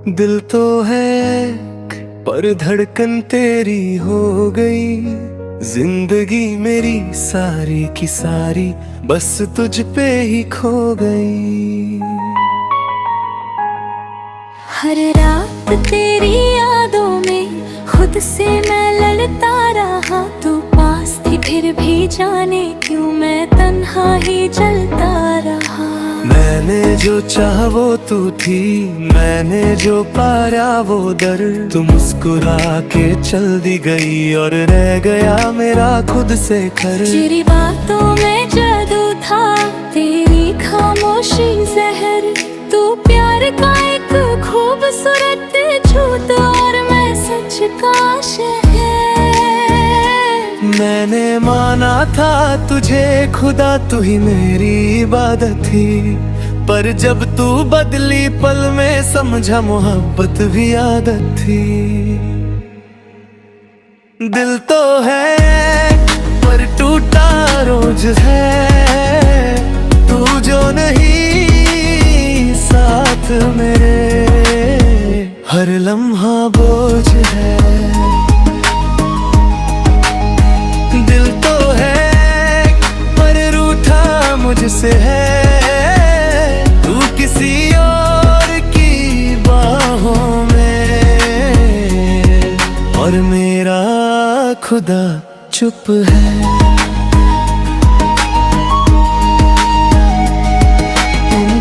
दिल तो है पर धड़कन तेरी हो गई। जिंदगी मेरी सारी की सारी बस तुझ पे ही खो गई। हर रात तेरी यादों में खुद से मैं लड़ता रहा। तू पास थी फिर भी जाने क्यों मैं तन्हा ही चलता रहा। मैंने जो चाहा वो तू थी, मैंने जो पाया वो दर। तू मुस्कुरा के चल दी गई और रह गया मेरा खुद से घर। तेरी बातों में जादू था, तेरी खामोशी जहर। तू प्यार का एक खूबसूरत झूठ और मैं सच का शहर। मैंने माना था तुझे खुदा, तू ही मेरी इबादत थी। पर जब तू बदली पल में समझा मोहब्बत भी आदत थी। दिल तो है पर टूटा रोज है। तू जो नहीं साथ मेरे, हर लम्हा बोझ है। दिल तो है पर रूठा मुझसे है। तू किसी और की बाहों में और मेरा खुदा चुप है।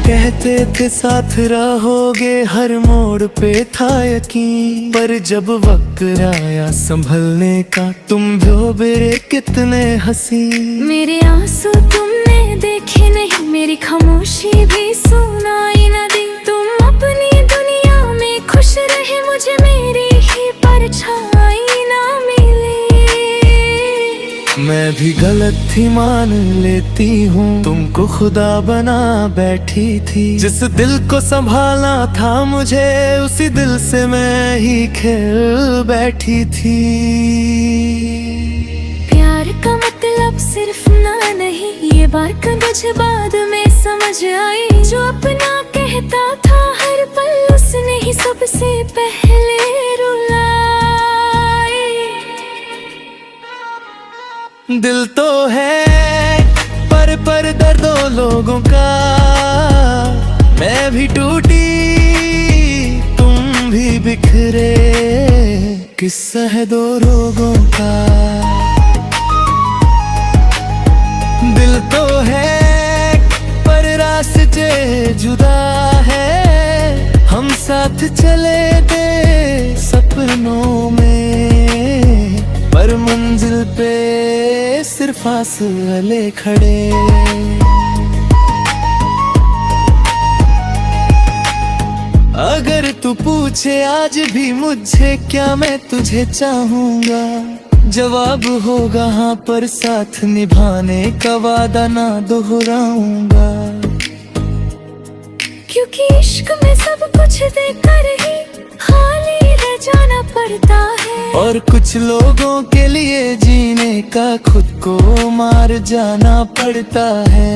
कहते थे साथ रहोगे, हर मोड़ पे था यकीन। पर जब वक्त आया संभलने का, तुम भोबरे कितने हसीन। मेरे आंसू तुमने देखे नहीं, मेरी खामोशी भी सुनाई न दी। तुम अपनी दुनिया में खुश रहे, मुझे मेरी ही परछाई ना मिली। मैं भी गलत थी मान लेती हूँ, तुमको खुदा बना बैठी थी। जिस दिल को संभालना था मुझे, उसी दिल से मैं ही खेल बैठी थी। प्यार का मतलब सिर्फ ना नहीं, ये बात मुझे बाद में समझ आई। जो अपना कहता था हर पल, उसने ही सबसे पहले रुलाई। दिल तो है पर दर्दों लोगों का। मैं भी टूटी तुम भी बिखरे, किस्सा है दो रोगों का। दिल तो है पर रास्ते जुदा है। हम साथ चले थे सपनों में, पर मंजिल पे सिर्फ फासले खड़े। अगर तू पूछे आज भी मुझे क्या मैं तुझे चाहूंगा, जवाब होगा हाँ, पर साथ निभाने का वादा ना दोहराऊंगा। क्योंकि इश्क में सब कुछ देकर ही खाली रह जाना पड़ता है। और कुछ लोगों के लिए जीने का खुद को मार जाना पड़ता है।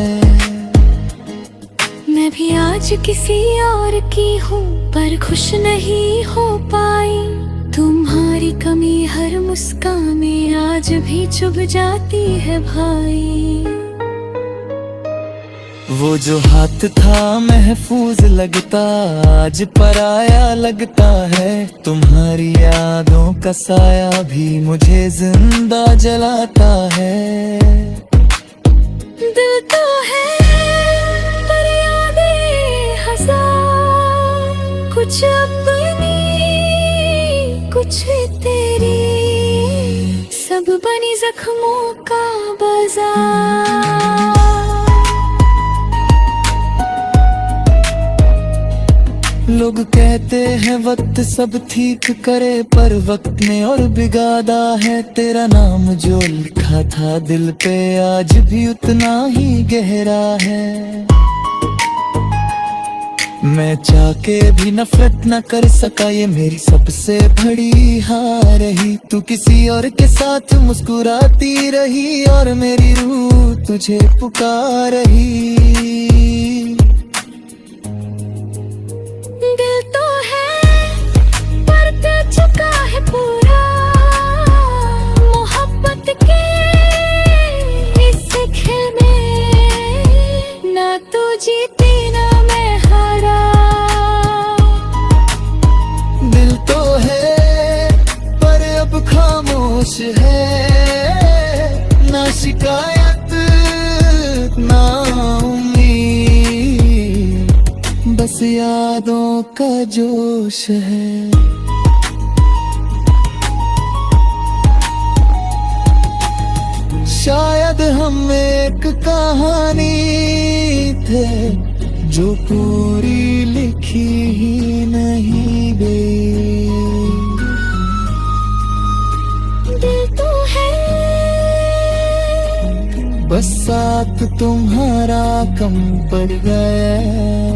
मैं भी आज किसी और की हूँ, पर खुश नहीं हो पाई। तुम्हारी कमी हर मुस्कान में आज भी चुभ जाती है भाई। वो जो हाथ था महफूज लगता, आज पराया लगता है। तुम्हारी यादों का साया भी मुझे जिंदा जलाता है। दिल तो है पर यादें हजार, कुछ अपनी कुछ तेरी, सब बनी जख्मों का बाजार। लोग कहते हैं वक्त सब ठीक करे, पर वक्त ने और बिगाड़ा है। तेरा नाम जो लिखा था दिल पे आज भी उतना ही गहरा है। मैं चाह के भी नफरत न कर सका, ये मेरी सबसे बड़ी हार रही। तू किसी और के साथ मुस्कुराती रही और मेरी रूह तुझे पुकार रही। दिल तो है चुका है पूरा मोहब्बत के इस खेल में, ना तू जीती ना मैं हारा। दिल तो है पर अब खामोश है, ना शिकायत ना उम्मीद, बस यादों का जोश है। शायद हम एक कहानी थे जो पूरी लिखी ही नहीं गई। दिल तो है बस साथ तुम्हारा कम पड़ गया।